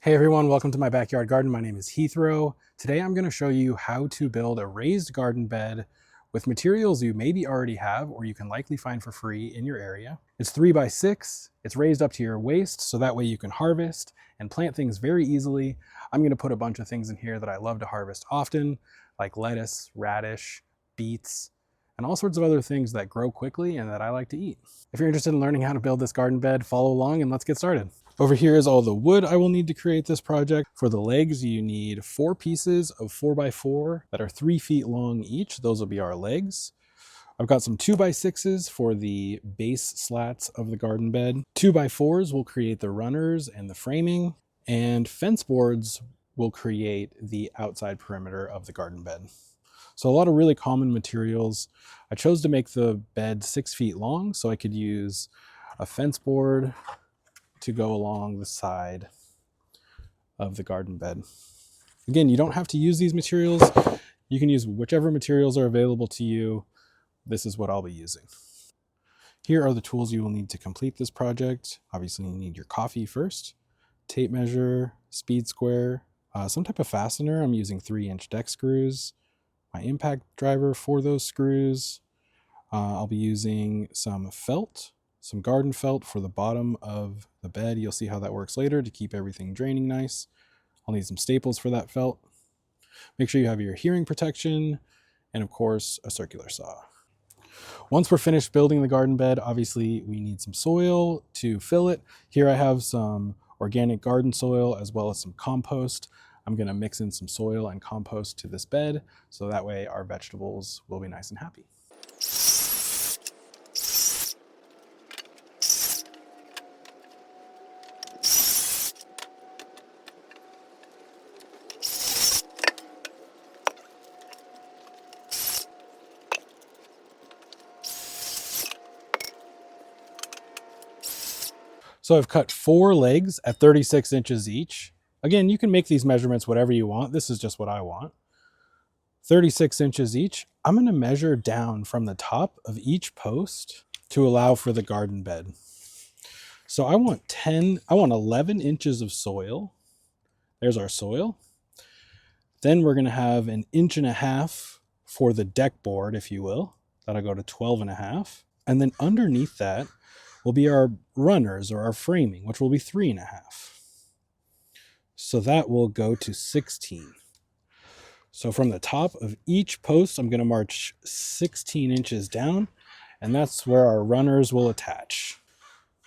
Hey everyone, welcome to my backyard garden. My name is Heathrow. Today I'm going to show you how to build a raised garden bed with materials you maybe already have or you can likely find for free in your area. It's 3x6, it's raised up to your waist so that way you can harvest and plant things very easily. I'm going to put a bunch of things in here that I love to harvest often, like lettuce, radish, beets, and all sorts of other things that grow quickly and that I like to eat. If you're interested in learning how to build this garden bed, follow along and let's get started. Over here is all the wood I will need to create this project. For the legs, you need 4 pieces of 4x4 that are 3 feet long each. Those will be our legs. I've got some 2x6s for the base slats of the garden bed. 2x4s will create the runners and the framing, and fence boards will create the outside perimeter of the garden bed. So a lot of really common materials. I chose to make the bed 6 feet long so I could use a fence board to go along the side of the garden bed. Again, you don't have to use these materials. You can use whichever materials are available to you. This is what I'll be using. Here are the tools you will need to complete this project. Obviously, you need your coffee first, tape measure, speed square, some type of fastener. I'm using 3-inch deck screws, my impact driver for those screws. I'll be using some felt, some garden felt for the bottom of the bed. You'll see how that works later to keep everything draining nice. I'll need some staples for that felt. Make sure you have your hearing protection and of course a circular saw. Once we're finished building the garden bed, obviously we need some soil to fill it. Here I have some organic garden soil as well as some compost. I'm going to mix in some soil and compost to this bed so that way our vegetables will be nice and happy. So I've cut 4 legs at 36 inches each. Again, you can make these measurements whatever you want. This is just what I want. 36 inches each. I'm going to measure down from the top of each post to allow for the garden bed. So I want 11 inches of soil. There's our soil. Then we're going to have 1.5 inches for the deck board, if you will. That'll go to 12.5 inches. And then underneath that will be our runners or our framing, which will be 3.5 inches. So that will go to 16. So from the top of each post, I'm going to march 16 inches down, and that's where our runners will attach.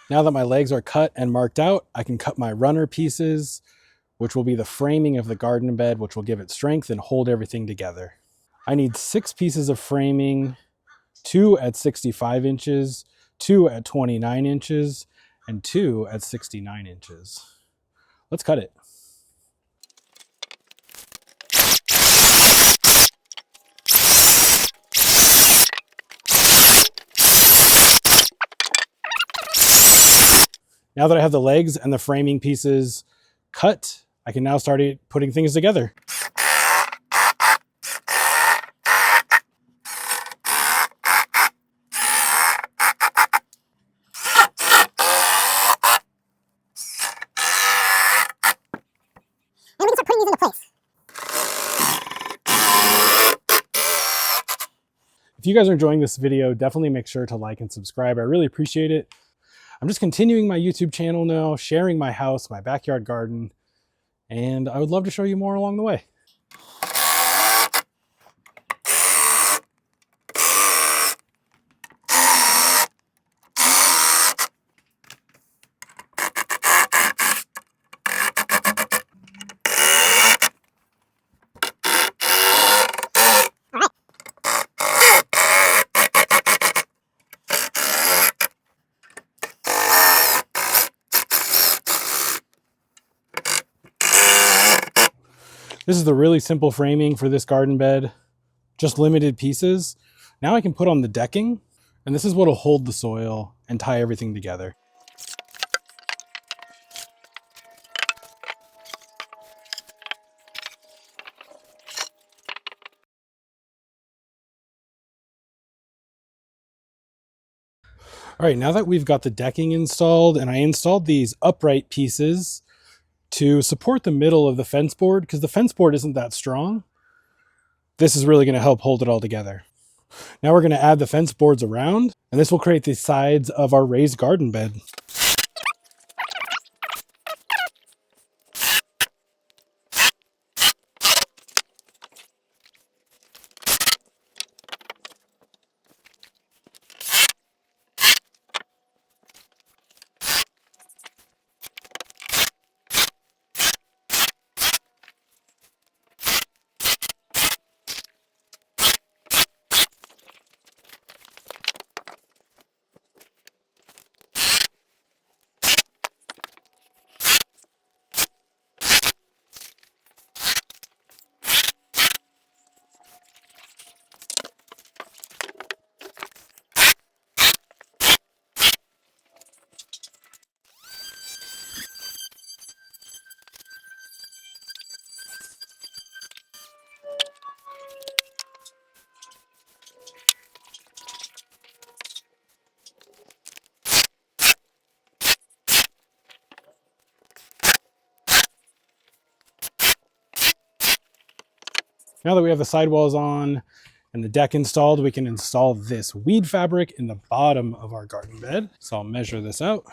Now that my legs are cut and marked out, I can cut my runner pieces, which will be the framing of the garden bed, which will give it strength and hold everything together. I need 6 pieces of framing, 2 at 65 inches, 2 at 29 inches, and 2 at 69 inches. Let's cut it. Now that I have the legs and the framing pieces cut, I can now start putting things together. And we can start putting these into place. If you guys are enjoying this video, definitely make sure to like and subscribe. I really appreciate it. I'm just continuing my YouTube channel now, sharing my house, my backyard garden, and I would love to show you more along the way. This is the really simple framing for this garden bed, just limited pieces. Now I can put on the decking, and this is what will hold the soil and tie everything together. All right, now that we've got the decking installed, and I installed these upright pieces to support the middle of the fence board, because the fence board isn't that strong. This is really going to help hold it all together. Now we're going to add the fence boards around, and this will create the sides of our raised garden bed. Now that we have the sidewalls on and the deck installed, we can install this weed fabric in the bottom of our garden bed. So I'll measure this out.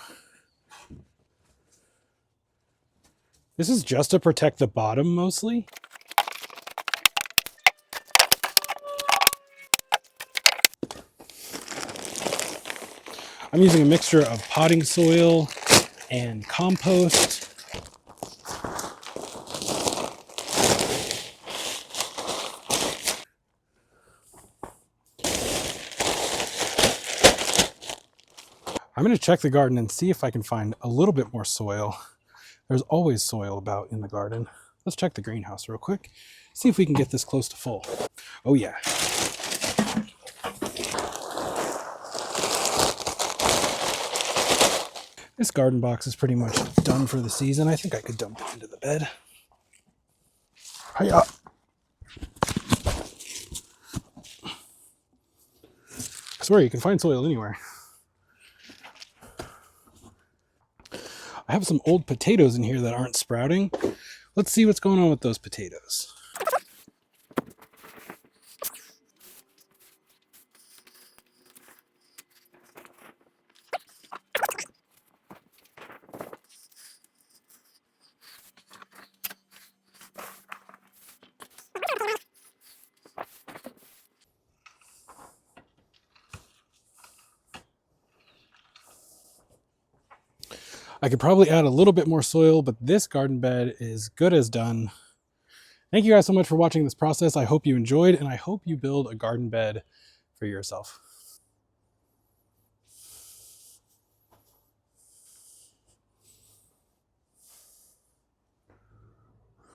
This is just to protect the bottom mostly. I'm using a mixture of potting soil and compost. I'm going to check the garden and see if I can find a little bit more soil. There's always soil about in the garden. Let's check the greenhouse real quick. See if we can get this close to full. Oh yeah. This garden box is pretty much done for the season. I think I could dump it into the bed. Hiya. I swear you can find soil anywhere. I have some old potatoes in here that aren't sprouting. Let's see what's going on with those potatoes. I could probably add a little bit more soil, but this garden bed is good as done. Thank you guys so much for watching this process. I hope you enjoyed, and I hope you build a garden bed for yourself.